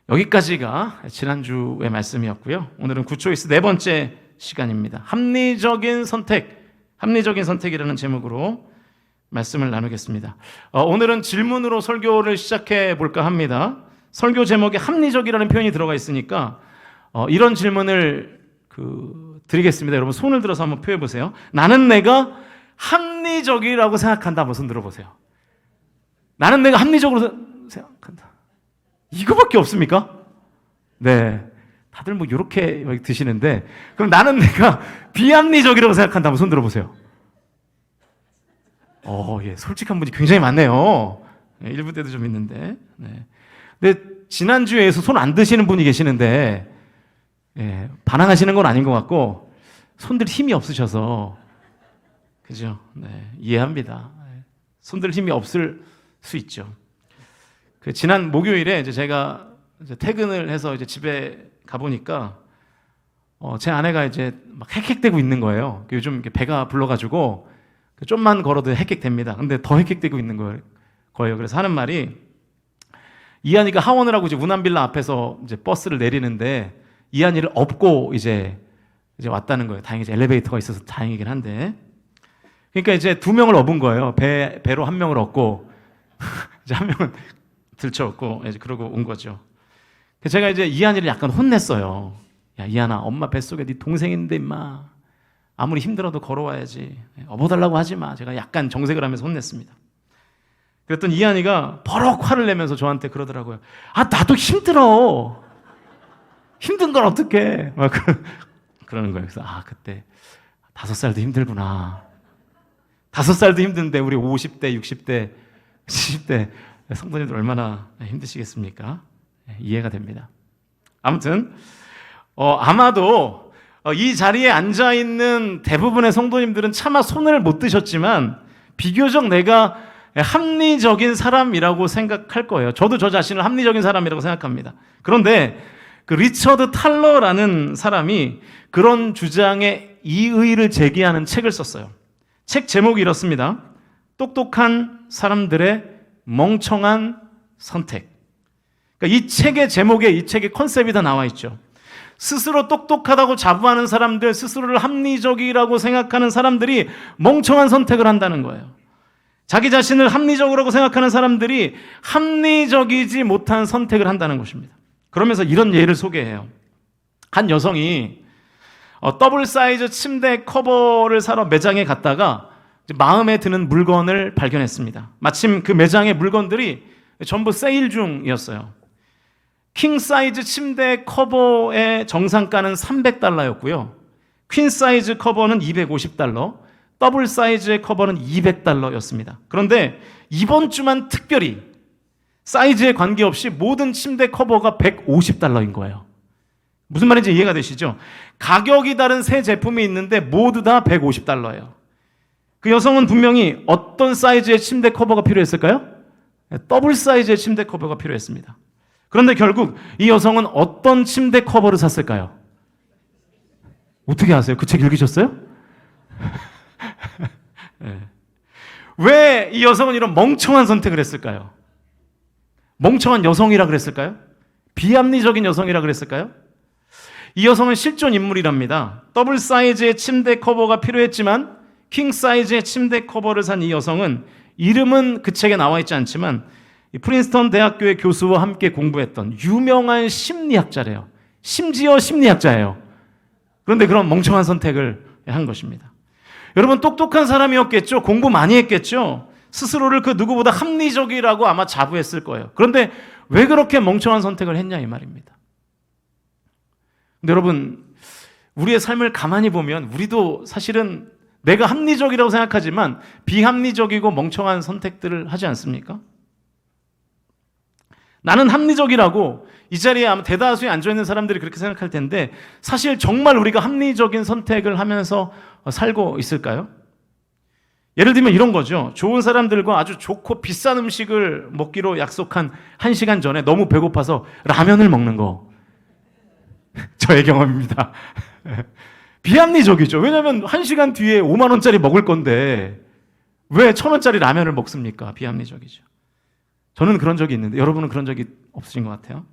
여기까지가 지난주의 말씀이었고요. 오늘은 굿초이스 네 번째 시간입니다. 합리적인 선택이라는 제목으로 말씀을 나누겠습니다. 오늘은 질문으로 설교를 시작해 볼까 합니다. 설교 제목에 합리적이라는 표현이 들어가 있으니까 이런 질문을 드리겠습니다. 여러분 손을 들어서 한번 표해 보세요. 나는 내가 합리적이라고 생각한다. 한번 손 들어보세요. 나는 내가 합리적으로 생각한다. 이거밖에 없습니까? 네. 다들 뭐 이렇게 드시는데, 그럼 나는 내가 비합리적이라고 생각한다. 한번 손 들어보세요. 예. 솔직한 분이 굉장히 많네요. 네, 1부 때도 좀 있는데. 네. 근데 지난주에서 손 안 드시는 분이 계시는데, 예, 반항하시는 건 아닌 것 같고, 손들 힘이 없으셔서, 그죠? 네. 이해합니다. 손들 힘이 없을 수 있죠. 지난 목요일에 제가 퇴근을 해서 집에 가보니까 제 아내가 막 헥헥대고 있는 거예요. 요즘 이렇게 배가 불러가지고 좀만 걸어도 헥헥됩니다. 근데 더 헥헥대고 있는 거예요. 그래서 하는 말이, 이한이가 하원을 하고 운암빌라 앞에서 버스를 내리는데 이한이를 업고 이제 왔다는 거예요. 다행히 엘리베이터가 있어서 다행이긴 한데. 그러니까 두 명을 업은 거예요. 배로 한 명을 업고 한 명은 들쳐왔고, 그러고 온 거죠. 제가 이한이를 약간 혼냈어요. 야, 이한아, 엄마 뱃속에 네 동생인데 임마. 아무리 힘들어도 걸어와야지. 업어달라고 하지 마. 제가 약간 정색을 하면서 혼냈습니다. 그랬더니 이한이가 버럭 화를 내면서 저한테 그러더라고요. 나도 힘들어. 힘든 건 어떡해. 막 그러는 거예요. 그래서 그때 5살도 힘들구나. 5살도 힘든데 우리 50대, 60대, 70대 성도님들 얼마나 힘드시겠습니까? 이해가 됩니다. 아무튼 아마도 이 자리에 앉아있는 대부분의 성도님들은 차마 손을 못 드셨지만 비교적 내가 합리적인 사람이라고 생각할 거예요. 저도 저 자신을 합리적인 사람이라고 생각합니다. 그런데 리처드 탈러라는 사람이 그런 주장에 이의를 제기하는 책을 썼어요. 책 제목이 이렇습니다. 똑똑한 사람들의 멍청한 선택. 그러니까 이 책의 제목에 이 책의 컨셉이 다 나와 있죠. 스스로 똑똑하다고 자부하는 사람들, 스스로를 합리적이라고 생각하는 사람들이 멍청한 선택을 한다는 거예요. 자기 자신을 합리적이라고 생각하는 사람들이 합리적이지 못한 선택을 한다는 것입니다. 그러면서 이런 예를 소개해요. 한 여성이 더블 사이즈 침대 커버를 사러 매장에 갔다가 마음에 드는 물건을 발견했습니다. 마침 그 매장의 물건들이 전부 세일 중이었어요. 킹 사이즈 침대 커버의 정상가는 $300였고요. 퀸 사이즈 커버는 $250, 더블 사이즈의 커버는 $200였습니다. 그런데 이번 주만 특별히 사이즈에 관계없이 모든 침대 커버가 $150인 거예요. 무슨 말인지 이해가 되시죠? 가격이 다른 세 제품이 있는데 모두 다 $150예요. 그 여성은 분명히 어떤 사이즈의 침대 커버가 필요했을까요? 더블 사이즈의 침대 커버가 필요했습니다. 그런데 결국 이 여성은 어떤 침대 커버를 샀을까요? 어떻게 아세요? 그 책 읽으셨어요? 네. 왜 이 여성은 이런 멍청한 선택을 했을까요? 멍청한 여성이라 그랬을까요? 비합리적인 여성이라 그랬을까요? 이 여성은 실존 인물이랍니다. 더블 사이즈의 침대 커버가 필요했지만 킹 사이즈의 침대 커버를 산 이 여성은 이름은 그 책에 나와 있지 않지만 프린스턴 대학교의 교수와 함께 공부했던 유명한 심리학자래요. 심지어 심리학자예요. 그런데 그런 멍청한 선택을 한 것입니다. 여러분, 똑똑한 사람이었겠죠. 공부 많이 했겠죠. 스스로를 그 누구보다 합리적이라고 아마 자부했을 거예요. 그런데 왜 그렇게 멍청한 선택을 했냐 이 말입니다. 근데 여러분, 우리의 삶을 가만히 보면 우리도 사실은 내가 합리적이라고 생각하지만 비합리적이고 멍청한 선택들을 하지 않습니까? 나는 합리적이라고 이 자리에 아마 대다수에 앉아있는 사람들이 그렇게 생각할 텐데 사실 정말 우리가 합리적인 선택을 하면서 살고 있을까요? 예를 들면 이런 거죠. 좋은 사람들과 아주 좋고 비싼 음식을 먹기로 약속한 1시간 전에 너무 배고파서 라면을 먹는 거. 저의 경험입니다. 비합리적이죠. 왜냐하면 1시간 뒤에 5만 원짜리 먹을 건데 왜 1,000원짜리 라면을 먹습니까? 비합리적이죠. 저는 그런 적이 있는데 여러분은 그런 적이 없으신 것 같아요.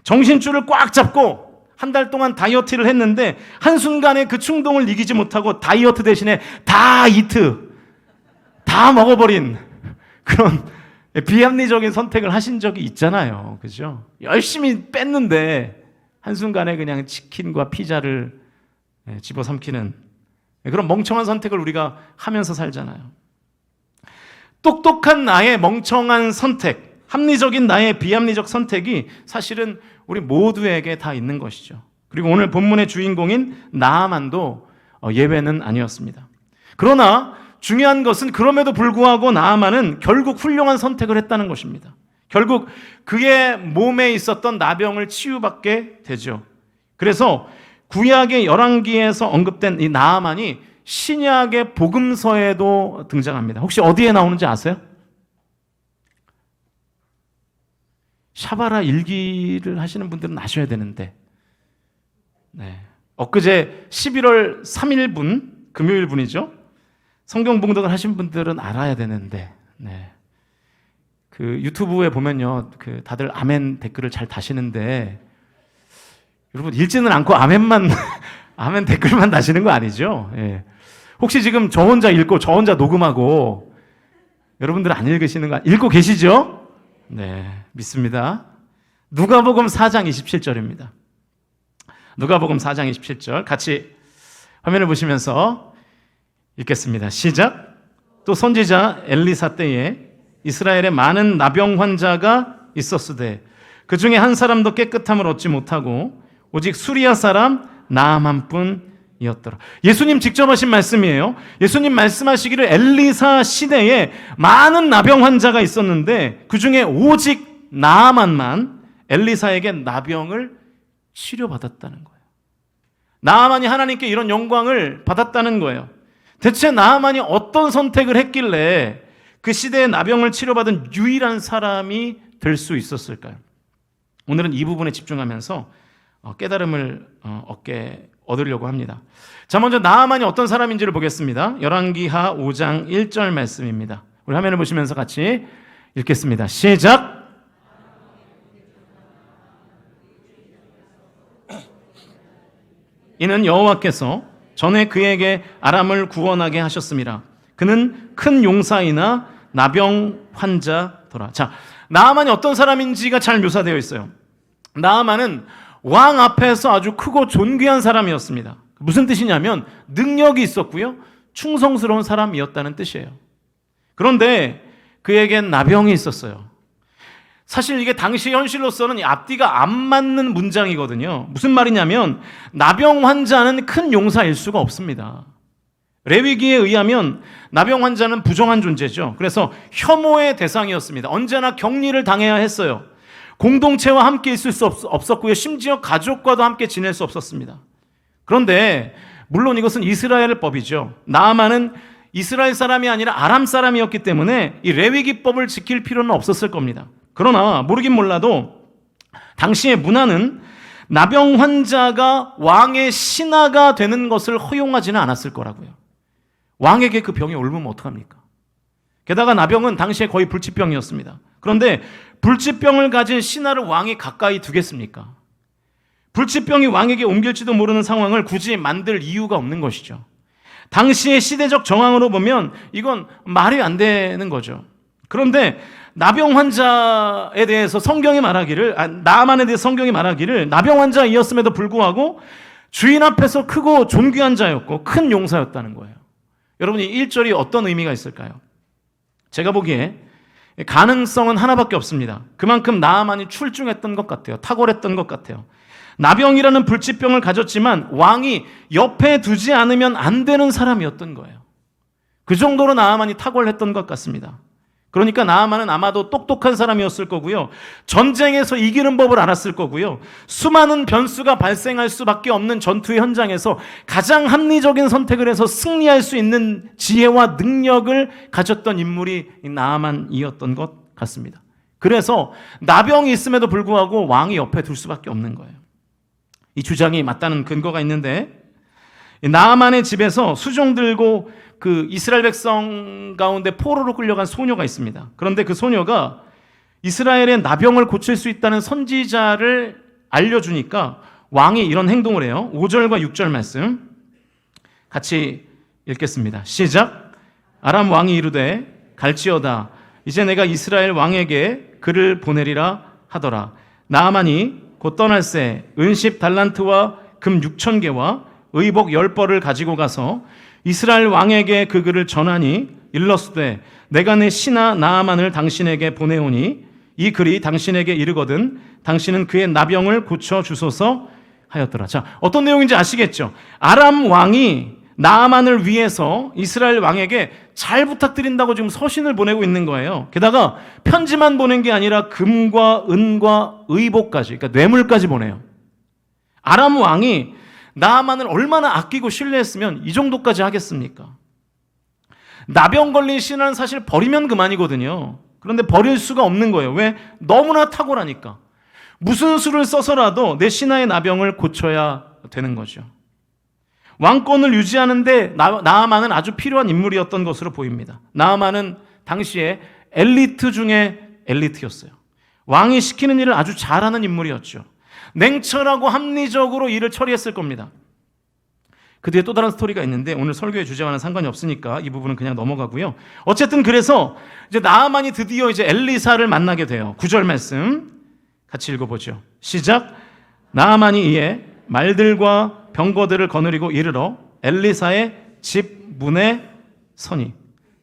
정신줄을 꽉 잡고 한 달 동안 다이어트를 했는데 한순간에 그 충동을 이기지 못하고 다이어트 대신에 다 이트, 다 먹어버린 그런 비합리적인 선택을 하신 적이 있잖아요. 그죠? 열심히 뺐는데 한순간에 그냥 치킨과 피자를 집어삼키는 그런 멍청한 선택을 우리가 하면서 살잖아요. 똑똑한 나의 멍청한 선택, 합리적인 나의 비합리적 선택이 사실은 우리 모두에게 다 있는 것이죠. 그리고 오늘 본문의 주인공인 나아만도 예외는 아니었습니다. 그러나 중요한 것은 그럼에도 불구하고 나아만은 결국 훌륭한 선택을 했다는 것입니다. 결국 그의 몸에 있었던 나병을 치유받게 되죠. 그래서 구약의 열왕기에서 언급된 이 나아만이 신약의 복음서에도 등장합니다. 혹시 어디에 나오는지 아세요? 샤바라 일기를 하시는 분들은 아셔야 되는데, 엊그제 11월 3일분, 금요일분이죠. 성경 봉독을 하신 분들은 알아야 되는데, 그 유튜브에 보면요, 그 다들 아멘 댓글을 잘 다시는데, 여러분 읽지는 않고 아멘만 아멘 댓글만 다시는 거 아니죠? 혹시 지금 저 혼자 읽고 저 혼자 녹음하고 여러분들 안 읽으시는 거 읽고 계시죠? 네, 믿습니다. 누가복음 4장 27절입니다. 누가복음 4장 27절 같이 화면을 보시면서 읽겠습니다. 시작. 또 선지자 엘리사 때에 이스라엘에 많은 나병 환자가 있었으되 그 중에 한 사람도 깨끗함을 얻지 못하고 오직 수리아 사람 나아만뿐이었더라. 예수님 직접 하신 말씀이에요. 예수님 말씀하시기를 엘리사 시대에 많은 나병 환자가 있었는데 그 중에 오직 나아만만 엘리사에게 나병을 치료받았다는 거예요. 나아만이 하나님께 이런 영광을 받았다는 거예요. 대체 나아만이 어떤 선택을 했길래 그 시대의 나병을 치료받은 유일한 사람이 될 수 있었을까요? 오늘은 이 부분에 집중하면서 깨달음을 얻으려고 합니다. 자, 먼저 나아만이 어떤 사람인지를 보겠습니다. 열왕기하 5장 1절 말씀입니다. 우리 화면을 보시면서 같이 읽겠습니다. 시작. 이는 여호와께서 전에 그에게 아람을 구원하게 하셨음이라. 그는 큰 용사이나 나병 환자더라. 자, 나아만이 어떤 사람인지가 잘 묘사되어 있어요. 나아만은 왕 앞에서 아주 크고 존귀한 사람이었습니다. 무슨 뜻이냐면 능력이 있었고요, 충성스러운 사람이었다는 뜻이에요. 그런데 그에겐 나병이 있었어요. 사실 이게 당시 현실로서는 앞뒤가 안 맞는 문장이거든요. 무슨 말이냐면 나병 환자는 큰 용사일 수가 없습니다. 레위기에 의하면 나병 환자는 부정한 존재죠. 그래서 혐오의 대상이었습니다. 언제나 격리를 당해야 했어요. 공동체와 함께 있을 수 없었고요. 심지어 가족과도 함께 지낼 수 없었습니다. 그런데 물론 이것은 이스라엘의 법이죠. 나아만은 이스라엘 사람이 아니라 아람 사람이었기 때문에 이 레위기법을 지킬 필요는 없었을 겁니다. 그러나 모르긴 몰라도 당시의 문화는 나병 환자가 왕의 신하가 되는 것을 허용하지는 않았을 거라고요. 왕에게 그 병이 옮으면 어떡합니까? 게다가 나병은 당시에 거의 불치병이었습니다. 그런데 불치병을 가진 신하를 왕이 가까이 두겠습니까? 불치병이 왕에게 옮길지도 모르는 상황을 굳이 만들 이유가 없는 것이죠. 당시의 시대적 정황으로 보면 이건 말이 안 되는 거죠. 그런데 나병 환자에 대해서 성경이 말하기를, 나아만에 대해서 성경이 말하기를 나병 환자이었음에도 불구하고 주인 앞에서 크고 존귀한 자였고 큰 용사였다는 거예요. 여러분, 이 1절이 어떤 의미가 있을까요? 제가 보기에 가능성은 하나밖에 없습니다. 그만큼 나아만이 출중했던 것 같아요. 탁월했던 것 같아요. 나병이라는 불치병을 가졌지만 왕이 옆에 두지 않으면 안 되는 사람이었던 거예요. 그 정도로 나아만이 탁월했던 것 같습니다. 그러니까 나아만은 아마도 똑똑한 사람이었을 거고요. 전쟁에서 이기는 법을 알았을 거고요. 수많은 변수가 발생할 수밖에 없는 전투의 현장에서 가장 합리적인 선택을 해서 승리할 수 있는 지혜와 능력을 가졌던 인물이 나아만이었던 것 같습니다. 그래서 나병이 있음에도 불구하고 왕이 옆에 둘 수밖에 없는 거예요. 이 주장이 맞다는 근거가 있는데, 나아만의 집에서 수종 들고 그 이스라엘 백성 가운데 포로로 끌려간 소녀가 있습니다. 그런데 그 소녀가 이스라엘의 나병을 고칠 수 있다는 선지자를 알려주니까 왕이 이런 행동을 해요. 5절과 6절 말씀 같이 읽겠습니다. 시작. 아람 왕이 이르되 갈지어다 이제 내가 이스라엘 왕에게 그를 보내리라 하더라. 나아만이 곧 떠날새 은십 달란트와 금 6,000개와 의복 10벌을 가지고 가서 이스라엘 왕에게 그 글을 전하니 일렀으되 내가 내 신하 나아만을 당신에게 보내오니 이 글이 당신에게 이르거든 당신은 그의 나병을 고쳐 주소서 하였더라. 자, 어떤 내용인지 아시겠죠? 아람 왕이 나아만을 위해서 이스라엘 왕에게 잘 부탁드린다고 지금 서신을 보내고 있는 거예요. 게다가 편지만 보낸 게 아니라 금과 은과 의복까지, 그러니까 뇌물까지 보내요. 아람 왕이 나아만을 얼마나 아끼고 신뢰했으면 이 정도까지 하겠습니까? 나병 걸린 신하는 사실 버리면 그만이거든요. 그런데 버릴 수가 없는 거예요. 왜? 너무나 탁월하니까. 무슨 수를 써서라도 내 신하의 나병을 고쳐야 되는 거죠. 왕권을 유지하는데 나아만은 아주 필요한 인물이었던 것으로 보입니다. 나아만은 당시에 엘리트 중에 엘리트였어요. 왕이 시키는 일을 아주 잘하는 인물이었죠. 냉철하고 합리적으로 일을 처리했을 겁니다. 그 뒤에 또 다른 스토리가 있는데 오늘 설교의 주제와는 상관이 없으니까 이 부분은 그냥 넘어가고요. 어쨌든 그래서 이제 나아만이 드디어 이제 엘리사를 만나게 돼요. 9절 말씀 같이 읽어보죠. 시작. 나아만이 이에 말들과 병거들을 거느리고 이르러 엘리사의 집 문에 서니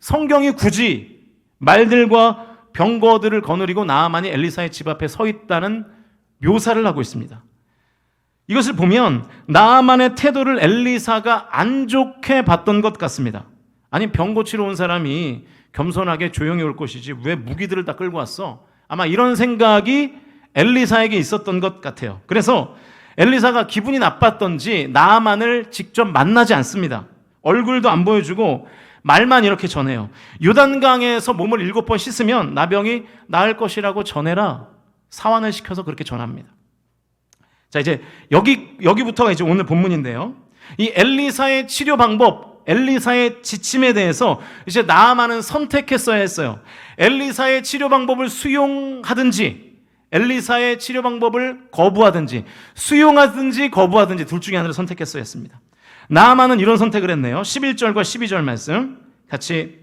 성경이 굳이 말들과 병거들을 거느리고 나아만이 엘리사의 집 앞에 서 있다는 묘사를 하고 있습니다. 이것을 보면 나아만의 태도를 엘리사가 안 좋게 봤던 것 같습니다. 아니 병 고치러 온 사람이 겸손하게 조용히 올 것이지 왜 무기들을 다 끌고 왔어? 아마 이런 생각이 엘리사에게 있었던 것 같아요. 그래서 엘리사가 기분이 나빴던지 나아만을 직접 만나지 않습니다. 얼굴도 안 보여주고 말만 이렇게 전해요. 요단강에서 몸을 7번 씻으면 나병이 나을 것이라고 전해라. 사환을 시켜서 그렇게 전합니다. 자, 이제 여기부터가 이제 오늘 본문인데요. 이 엘리사의 치료 방법, 엘리사의 지침에 대해서 이제 나아만은 선택했어야 했어요. 엘리사의 치료 방법을 수용하든지 엘리사의 치료 방법을 거부하든지 수용하든지 거부하든지 둘 중에 하나를 선택했어야 했습니다. 나아만은 이런 선택을 했네요. 11절과 12절 말씀 같이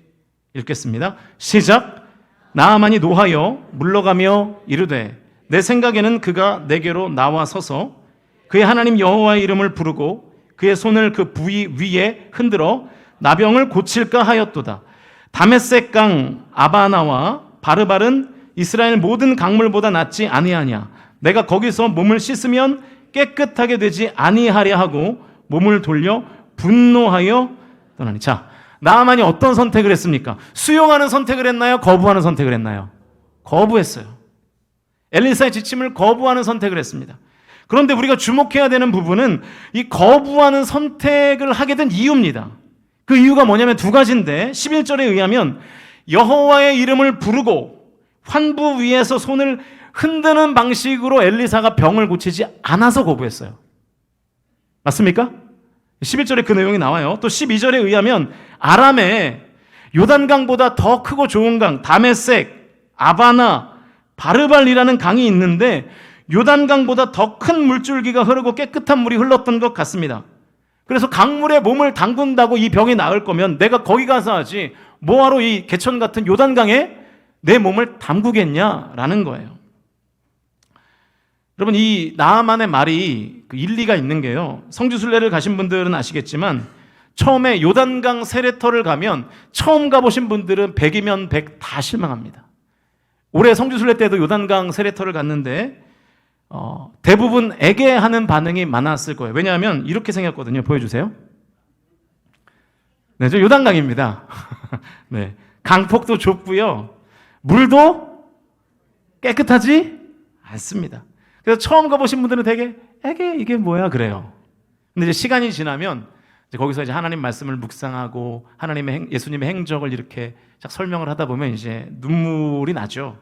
읽겠습니다. 시작. 나아만이 노하여 물러가며 이르되 내 생각에는 그가 내게로 나와 서서 그의 하나님 여호와의 이름을 부르고 그의 손을 그 부위 위에 흔들어 나병을 고칠까 하였도다. 다메섹 강 아바나와 바르발은 이스라엘 모든 강물보다 낫지 아니하냐. 내가 거기서 몸을 씻으면 깨끗하게 되지 아니하랴 하고 몸을 돌려 분노하여 떠나니. 자, 나아만이 어떤 선택을 했습니까? 수용하는 선택을 했나요? 거부하는 선택을 했나요? 거부했어요. 엘리사의 지침을 거부하는 선택을 했습니다. 그런데 우리가 주목해야 되는 부분은 이 거부하는 선택을 하게 된 이유입니다. 그 이유가 뭐냐면 두 가지인데 11절에 의하면 여호와의 이름을 부르고 환부 위에서 손을 흔드는 방식으로 엘리사가 병을 고치지 않아서 거부했어요. 맞습니까? 11절에 그 내용이 나와요. 또 12절에 의하면 아람에 요단강보다 더 크고 좋은 강 다메섹, 아바나, 바르발이라는 강이 있는데 요단강보다 더 큰 물줄기가 흐르고 깨끗한 물이 흘렀던 것 같습니다. 그래서 강물에 몸을 담근다고 이 병이 나을 거면 내가 거기 가서 하지 뭐하러 이 개천 같은 요단강에 내 몸을 담그겠냐라는 거예요. 여러분 이 나아만의 말이 일리가 있는 게요. 성지순례를 가신 분들은 아시겠지만 처음에 요단강 세례터를 가면 처음 가보신 분들은 100이면 100 다 실망합니다. 올해 성지순례 때도 요단강 세례터를 갔는데 대부분 애게하는 반응이 많았을 거예요. 왜냐하면 이렇게 생겼거든요. 보여주세요. 네, 저 요단강입니다. 네, 강폭도 좁고요. 물도 깨끗하지 않습니다. 그래서 처음 가보신 분들은 되게 에게 이게 뭐야 그래요. 근데 이제 시간이 지나면 이제 거기서 이제 하나님 말씀을 묵상하고 하나님의 예수님의 행적을 이렇게 쫙 설명을 하다 보면 이제 눈물이 나죠.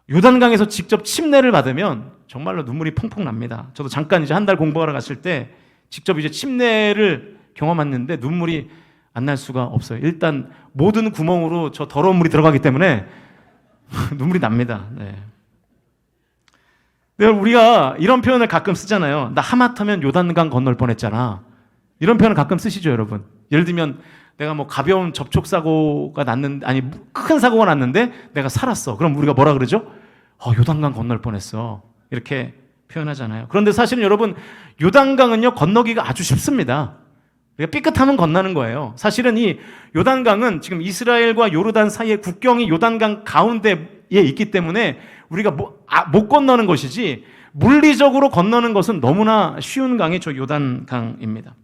요단강에서 직접 침례를 받으면 정말로 눈물이 펑펑 납니다. 저도 잠깐 이제 한 달 공부하러 갔을 때 직접 이제 침례를 경험했는데 눈물이 안 날 수가 없어요. 일단 모든 구멍으로 저 더러운 물이 들어가기 때문에 눈물이 납니다. 네. 근데 우리가 이런 표현을 가끔 쓰잖아요. 나 하마터면 요단강 건널 뻔했잖아. 이런 표현을 가끔 쓰시죠, 여러분. 예를 들면 내가 뭐 가벼운 접촉사고가 났는데, 아니 큰 사고가 났는데 내가 살았어. 그럼 우리가 뭐라 그러죠? 요단강 건널 뻔했어. 이렇게 표현하잖아요. 그런데 사실은 여러분, 요단강은요 건너기가 아주 쉽습니다. 우리가 삐끗하면 건너는 거예요. 사실은 이 요단강은 지금 이스라엘과 요르단 사이의 국경이 요단강 가운데에 있기 때문에 우리가 못 건너는 것이지, 물리적으로 건너는 것은 너무나 쉬운 강이 저 요단강입니다.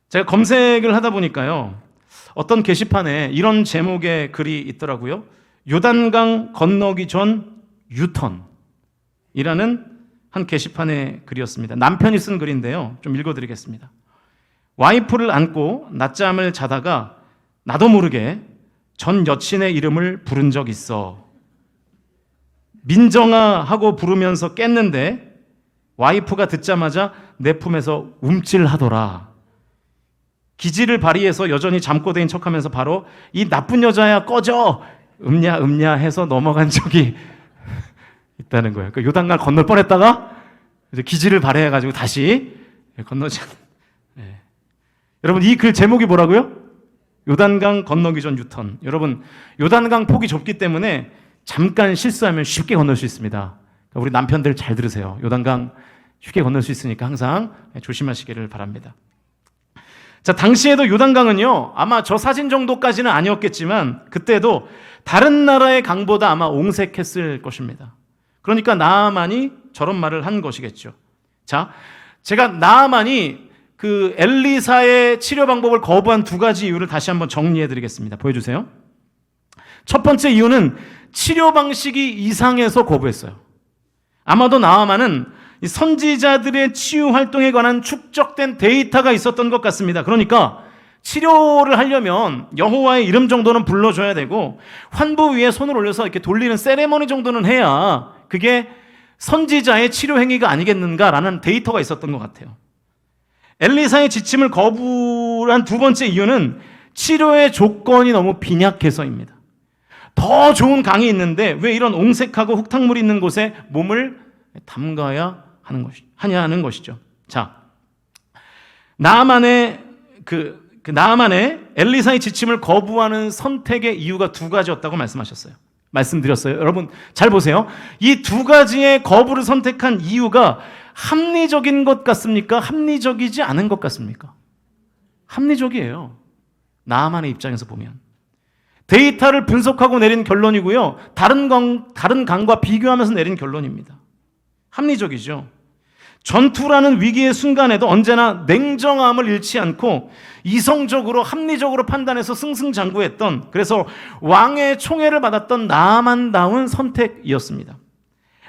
제가 검색을 하다 보니까요, 어떤 게시판에 이런 제목의 글이 있더라고요. 요단강 건너기 전 유턴이라는 한 게시판의 글이었습니다. 남편이 쓴 글인데요, 좀 읽어드리겠습니다. 와이프를 안고 낮잠을 자다가 나도 모르게 전 여친의 이름을 부른 적 있어. 민정아 하고 부르면서 깼는데 와이프가 듣자마자 내 품에서 움찔하더라. 기지를 발휘해서 여전히 잠꼬대인 척하면서 바로 이 나쁜 여자야 꺼져 음냐 해서 넘어간 적이 있다는 거예요. 그러니까 요단강 건널 뻔했다가 이제 기지를 발휘해가지고 다시 건너지. 네. 여러분, 이 글 제목이 뭐라고요? 요단강 건너기 전 유턴. 여러분, 요단강 폭이 좁기 때문에 잠깐 실수하면 쉽게 건널 수 있습니다. 그러니까 우리 남편들 잘 들으세요. 요단강 쉽게 건널 수 있으니까 항상 조심하시기를 바랍니다. 자, 당시에도 요단강은요, 아마 저 사진 정도까지는 아니었겠지만 그때도 다른 나라의 강보다 아마 옹색했을 것입니다. 그러니까 나아만이 저런 말을 한 것이겠죠. 자, 제가 나아만이 그 엘리사의 치료 방법을 거부한 두 가지 이유를 다시 한번 정리해 드리겠습니다. 보여주세요. 첫 번째 이유는 치료 방식이 이상해서 거부했어요. 아마도 나아만은 이 선지자들의 치유 활동에 관한 축적된 데이터가 있었던 것 같습니다. 그러니까 치료를 하려면 여호와의 이름 정도는 불러줘야 되고 환부 위에 손을 올려서 이렇게 돌리는 세레머니 정도는 해야 그게 선지자의 치료 행위가 아니겠는가라는 데이터가 있었던 것 같아요. 엘리사의 지침을 거부한 두 번째 이유는 치료의 조건이 너무 빈약해서입니다. 더 좋은 강이 있는데 왜 이런 옹색하고 흙탕물이 있는 곳에 몸을 담가야 하냐는 것이죠. 자, 나아만의 엘리사의 지침을 거부하는 선택의 이유가 두 가지였다고 말씀드렸어요. 여러분 잘 보세요. 이 두 가지의 거부를 선택한 이유가 합리적인 것 같습니까? 합리적이지 않은 것 같습니까? 합리적이에요. 나아만의 입장에서 보면 데이터를 분석하고 내린 결론이고요, 다른 강과 비교하면서 내린 결론입니다. 합리적이죠. 전투라는 위기의 순간에도 언제나 냉정함을 잃지 않고 이성적으로 합리적으로 판단해서 승승장구했던, 그래서 왕의 총애를 받았던 나아만다운 선택이었습니다.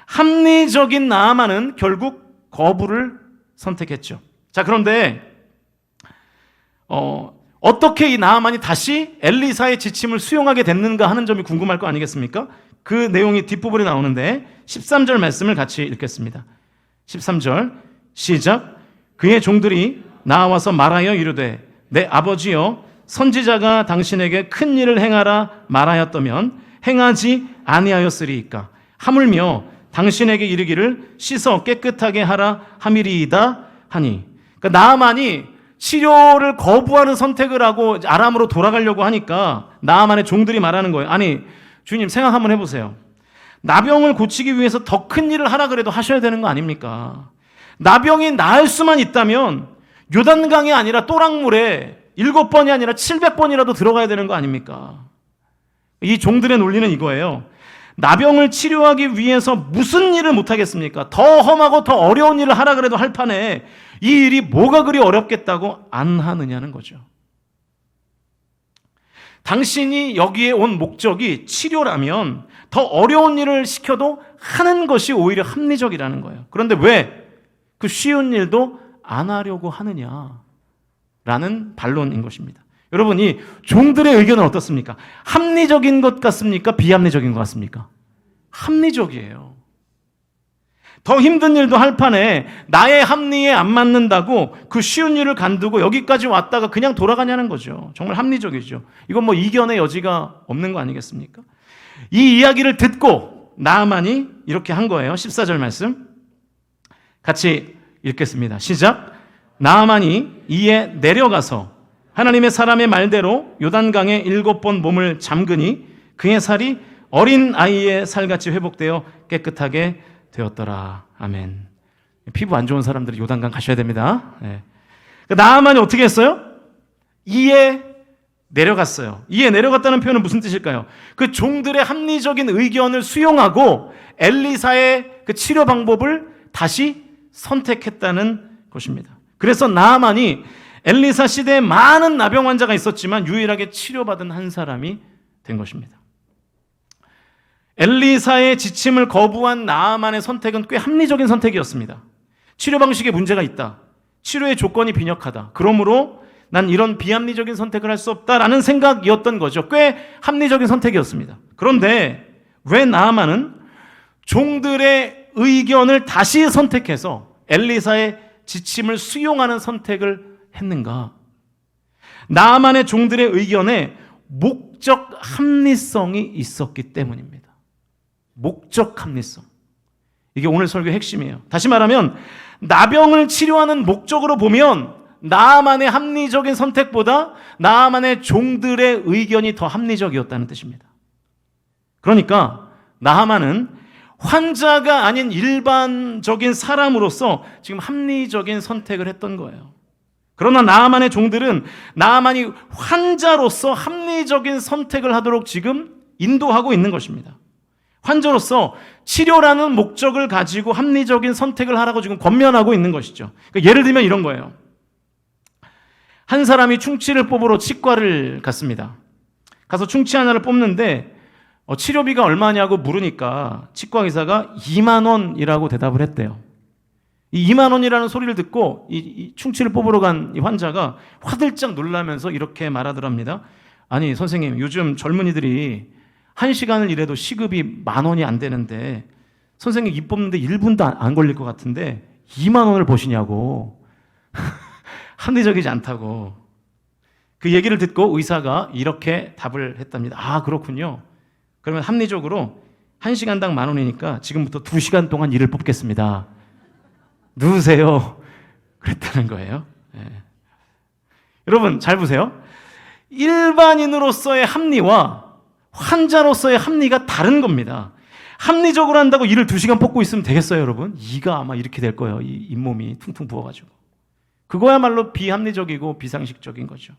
합리적인 나아만은 결국 거부를 선택했죠. 자, 그런데 어떻게 이 나아만이 다시 엘리사의 지침을 수용하게 됐는가 하는 점이 궁금할 거 아니겠습니까? 그 내용이 뒷부분에 나오는데 13절 말씀을 같이 읽겠습니다. 13절 시작. 그의 종들이 나와서 말하여 이르되 내 아버지여, 선지자가 당신에게 큰 일을 행하라 말하였다면 행하지 아니하였으리이까. 하물며 당신에게 이르기를 씻어 깨끗하게 하라 함이리이다 하니. 그러니까 나아만이 치료를 거부하는 선택을 하고 아람으로 돌아가려고 하니까 나아만의 종들이 말하는 거예요. 아니 주님, 생각 한번 해보세요. 나병을 고치기 위해서 더 큰 일을 하라 그래도 하셔야 되는 거 아닙니까? 나병이 나을 수만 있다면 요단강이 아니라 또랑물에 7번이 아니라 700번이라도 들어가야 되는 거 아닙니까? 이 종들의 논리는 이거예요. 나병을 치료하기 위해서 무슨 일을 못하겠습니까? 더 험하고 더 어려운 일을 하라 그래도 할 판에 이 일이 뭐가 그리 어렵겠다고 안 하느냐는 거죠. 당신이 여기에 온 목적이 치료라면 더 어려운 일을 시켜도 하는 것이 오히려 합리적이라는 거예요. 그런데 왜 그 쉬운 일도 안 하려고 하느냐라는 반론인 것입니다. 여러분, 이 종들의 의견은 어떻습니까? 합리적인 것 같습니까? 비합리적인 것 같습니까? 합리적이에요. 더 힘든 일도 할 판에 나의 합리에 안 맞는다고 그 쉬운 일을 간두고 여기까지 왔다가 그냥 돌아가냐는 거죠. 정말 합리적이죠. 이건 뭐 이견의 여지가 없는 거 아니겠습니까? 이 이야기를 듣고 나아만이 이렇게 한 거예요. 14절 말씀 같이 읽겠습니다. 시작. 나아만이 이에 내려가서 하나님의 사람의 말대로 요단강에 7번 몸을 잠그니 그의 살이 어린 아이의 살같이 회복되어 깨끗하게 되었더라. 아멘. 피부 안 좋은 사람들이 요단강 가셔야 됩니다. 네. 나아만이 어떻게 했어요? 이에 내려갔어요. 이에 내려갔다는 표현은 무슨 뜻일까요? 그 종들의 합리적인 의견을 수용하고 엘리사의 그 치료 방법을 다시 선택했다는 것입니다. 그래서 나아만이 엘리사 시대에 많은 나병 환자가 있었지만 유일하게 치료받은 한 사람이 된 것입니다. 엘리사의 지침을 거부한 나아만의 선택은 꽤 합리적인 선택이었습니다. 치료 방식에 문제가 있다. 치료의 조건이 빈약하다. 그러므로 난 이런 비합리적인 선택을 할 수 없다라는 생각이었던 거죠. 꽤 합리적인 선택이었습니다. 그런데 왜 나아만은 종들의 의견을 다시 선택해서 엘리사의 지침을 수용하는 선택을 했는가? 나아만의 종들의 의견에 목적 합리성이 있었기 때문입니다. 목적 합리성. 이게 오늘 설교의 핵심이에요. 다시 말하면 나병을 치료하는 목적으로 보면 나아만의 합리적인 선택보다 나아만의 종들의 의견이 더 합리적이었다는 뜻입니다. 그러니까 나아만은 환자가 아닌 일반적인 사람으로서 지금 합리적인 선택을 했던 거예요. 그러나 나아만의 종들은 나아만이 환자로서 합리적인 선택을 하도록 지금 인도하고 있는 것입니다. 환자로서 치료라는 목적을 가지고 합리적인 선택을 하라고 지금 권면하고 있는 것이죠. 그러니까 예를 들면 이런 거예요. 한 사람이 충치를 뽑으러 치과를 갔습니다. 가서 충치 하나를 뽑는데 치료비가 얼마냐고 물으니까 치과 의사가 2만 원이라고 대답을 했대요. 이 2만 원이라는 소리를 듣고 이 충치를 뽑으러 간 이 환자가 화들짝 놀라면서 이렇게 말하더랍니다. 아니 선생님, 요즘 젊은이들이 1시간을 일해도 시급이 10,000원이 안 되는데 선생님 입 뽑는데 1분도 안 걸릴 것 같은데 2만 원을 버시냐고. 합리적이지 않다고. 그 얘기를 듣고 의사가 이렇게 답을 했답니다. 아, 그렇군요. 그러면 합리적으로 1시간당 10,000원이니까 지금부터 2시간 동안 일을 뽑겠습니다. 누우세요. 그랬다는 거예요. 네. 여러분 잘 보세요. 일반인으로서의 합리와 환자로서의 합리가 다른 겁니다. 합리적으로 한다고 일을 2시간 뽑고 있으면 되겠어요, 여러분? 이가 아마 이렇게 될 거예요. 이 잇몸이 퉁퉁 부어가지고. 그거야말로 비합리적이고 비상식적인 거죠.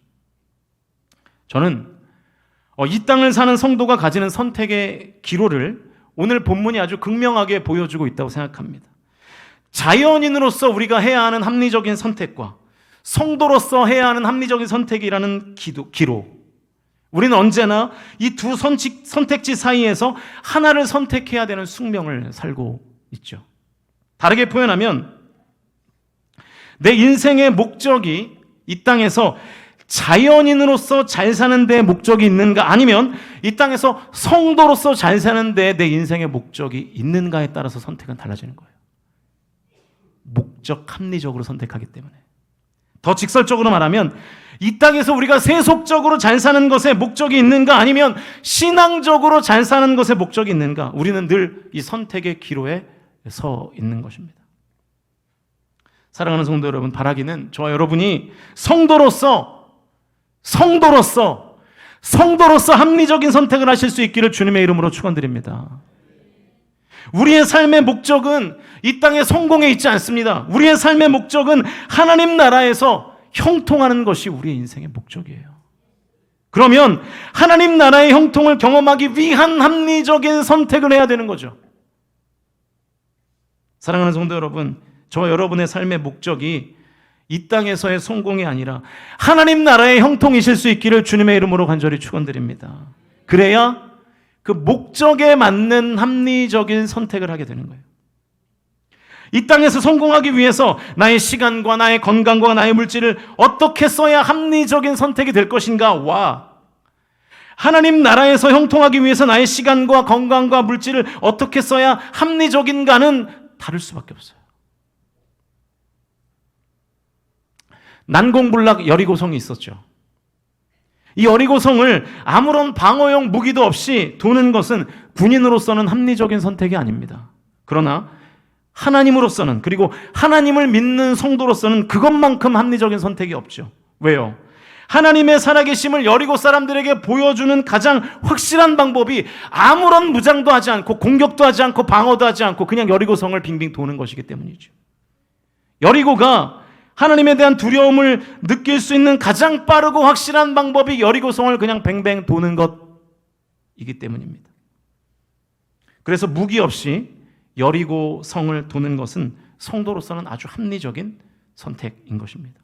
저는 이 땅을 사는 성도가 가지는 선택의 기로를 오늘 본문이 아주 극명하게 보여주고 있다고 생각합니다. 자연인으로서 우리가 해야 하는 합리적인 선택과 성도로서 해야 하는 합리적인 선택이라는 기로. 우리는 언제나 이 두 선택지 사이에서 하나를 선택해야 되는 숙명을 살고 있죠. 다르게 표현하면 내 인생의 목적이 이 땅에서 자연인으로서 잘 사는 데 목적이 있는가, 아니면 이 땅에서 성도로서 잘 사는 데 내 인생의 목적이 있는가에 따라서 선택은 달라지는 거예요. 목적 합리적으로 선택하기 때문에. 더 직설적으로 말하면 이 땅에서 우리가 세속적으로 잘 사는 것에 목적이 있는가, 아니면 신앙적으로 잘 사는 것에 목적이 있는가, 우리는 늘 이 선택의 기로에 서 있는 것입니다. 사랑하는 성도 여러분, 바라기는 저와 여러분이 성도로서 합리적인 선택을 하실 수 있기를 주님의 이름으로 축원드립니다. 우리의 삶의 목적은 이 땅의 성공에 있지 않습니다. 우리의 삶의 목적은 하나님 나라에서 형통하는 것이 우리의 인생의 목적이에요. 그러면 하나님 나라의 형통을 경험하기 위한 합리적인 선택을 해야 되는 거죠. 사랑하는 성도 여러분, 저와 여러분의 삶의 목적이 이 땅에서의 성공이 아니라 하나님 나라의 형통이실 수 있기를 주님의 이름으로 간절히 축원드립니다. 그래야 그 목적에 맞는 합리적인 선택을 하게 되는 거예요. 이 땅에서 성공하기 위해서 나의 시간과 나의 건강과 나의 물질을 어떻게 써야 합리적인 선택이 될 것인가와 하나님 나라에서 형통하기 위해서 나의 시간과 건강과 물질을 어떻게 써야 합리적인가는 다를 수밖에 없어요. 난공불락 여리고성이 있었죠. 이 여리고성을 아무런 방어용 무기도 없이 도는 것은 군인으로서는 합리적인 선택이 아닙니다. 그러나 하나님으로서는, 그리고 하나님을 믿는 성도로서는 그것만큼 합리적인 선택이 없죠. 왜요? 하나님의 살아계심을 여리고 사람들에게 보여주는 가장 확실한 방법이 아무런 무장도 하지 않고 공격도 하지 않고 방어도 하지 않고 그냥 여리고성을 빙빙 도는 것이기 때문이죠. 여리고가 하나님에 대한 두려움을 느낄 수 있는 가장 빠르고 확실한 방법이 여리고성을 그냥 뱅뱅 도는 것이기 때문입니다. 그래서 무기 없이 여리고성을 도는 것은 성도로서는 아주 합리적인 선택인 것입니다.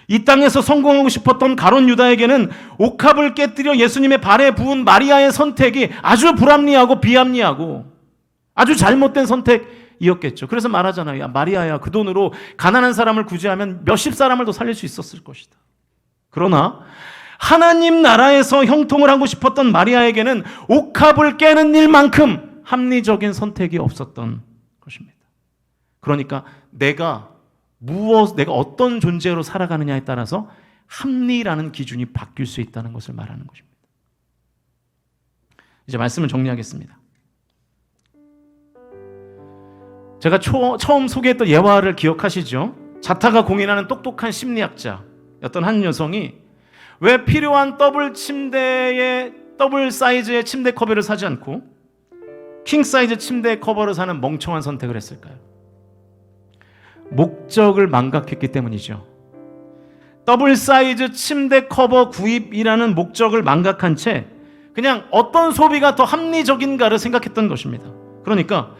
이 땅에서 성공하고 싶었던 가룟 유다에게는 옥합을 깨뜨려 예수님의 발에 부은 마리아의 선택이 아주 불합리하고 비합리하고 아주 잘못된 선택이었겠죠. 그래서 말하잖아요. 야, 마리아야, 그 돈으로 가난한 사람을 구제하면 몇십 사람을 더 살릴 수 있었을 것이다. 그러나 하나님 나라에서 형통을 하고 싶었던 마리아에게는 옥합을 깨는 일만큼 합리적인 선택이 없었던 것입니다. 그러니까 내가 어떤 존재로 살아가느냐에 따라서 합리라는 기준이 바뀔 수 있다는 것을 말하는 것입니다. 이제 말씀을 정리하겠습니다. 제가 처음 소개했던 예화를 기억하시죠? 자타가 공인하는 똑똑한 심리학자였던 한 여성이 왜 필요한 더블 사이즈의 침대 커버를 사지 않고 킹 사이즈 침대 커버를 사는 멍청한 선택을 했을까요? 목적을 망각했기 때문이죠. 더블 사이즈 침대 커버 구입이라는 목적을 망각한 채 그냥 어떤 소비가 더 합리적인가를 생각했던 것입니다. 그러니까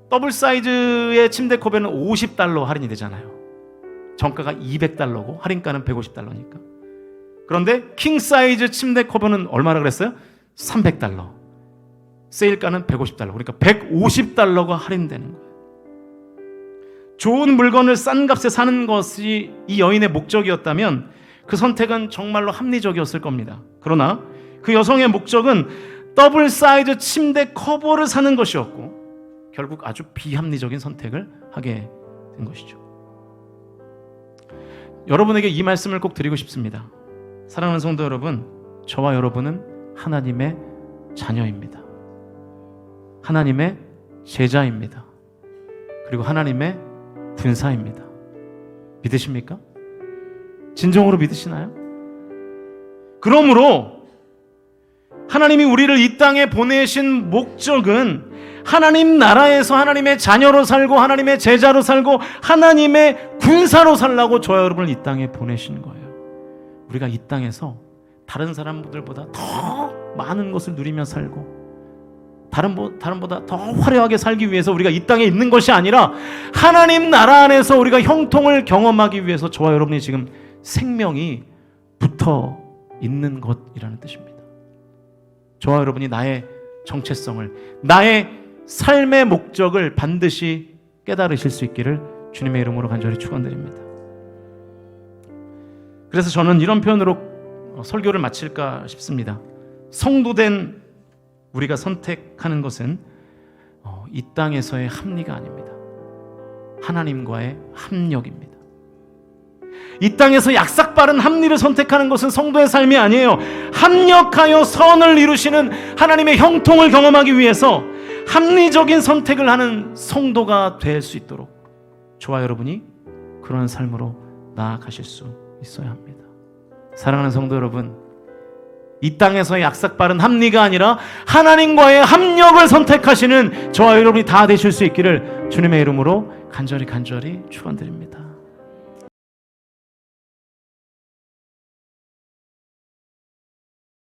더블 사이즈의 침대 커버는 $50 할인이 되잖아요. 정가가 $200고 할인가는 $150니까. 그런데 킹 사이즈 침대 커버는 얼마나 그랬어요? $300. 세일가는 $150. 그러니까 $150가 할인되는 거예요. 좋은 물건을 싼 값에 사는 것이 이 여인의 목적이었다면 그 선택은 정말로 합리적이었을 겁니다. 그러나 그 여성의 목적은 더블 사이즈 침대 커버를 사는 것이었고 결국 아주 비합리적인 선택을 하게 된 것이죠. 여러분에게 이 말씀을 꼭 드리고 싶습니다. 사랑하는 성도 여러분, 저와 여러분은 하나님의 자녀입니다. 하나님의 제자입니다. 그리고 하나님의 군사입니다. 믿으십니까? 진정으로 믿으시나요? 그러므로 하나님이 우리를 이 땅에 보내신 목적은 하나님 나라에서 하나님의 자녀로 살고 하나님의 제자로 살고 하나님의 군사로 살라고 저와 여러분을 이 땅에 보내신 거예요. 우리가 이 땅에서 다른 사람들보다 더 많은 것을 누리며 살고 다른보다 더 화려하게 살기 위해서 우리가 이 땅에 있는 것이 아니라 하나님 나라 안에서 우리가 형통을 경험하기 위해서 저와 여러분이 지금 생명이 붙어 있는 것이라는 뜻입니다. 저와 여러분이 나의 정체성을, 나의 삶의 목적을 반드시 깨달으실 수 있기를 주님의 이름으로 간절히 축원드립니다. 그래서 저는 이런 표현으로 설교를 마칠까 싶습니다. 성도된 우리가 선택하는 것은 이 땅에서의 합리가 아닙니다. 하나님과의 합력입니다. 이 땅에서 약삭빠른 합리를 선택하는 것은 성도의 삶이 아니에요. 합력하여 선을 이루시는 하나님의 형통을 경험하기 위해서 합리적인 선택을 하는 성도가 될 수 있도록 저와 여러분이 그런 삶으로 나아가실 수 있어야 합니다. 사랑하는 성도 여러분, 이 땅에서의 약삭빠른 합리가 아니라 하나님과의 합력을 선택하시는 저와 여러분이 다 되실 수 있기를 주님의 이름으로 간절히 축원드립니다.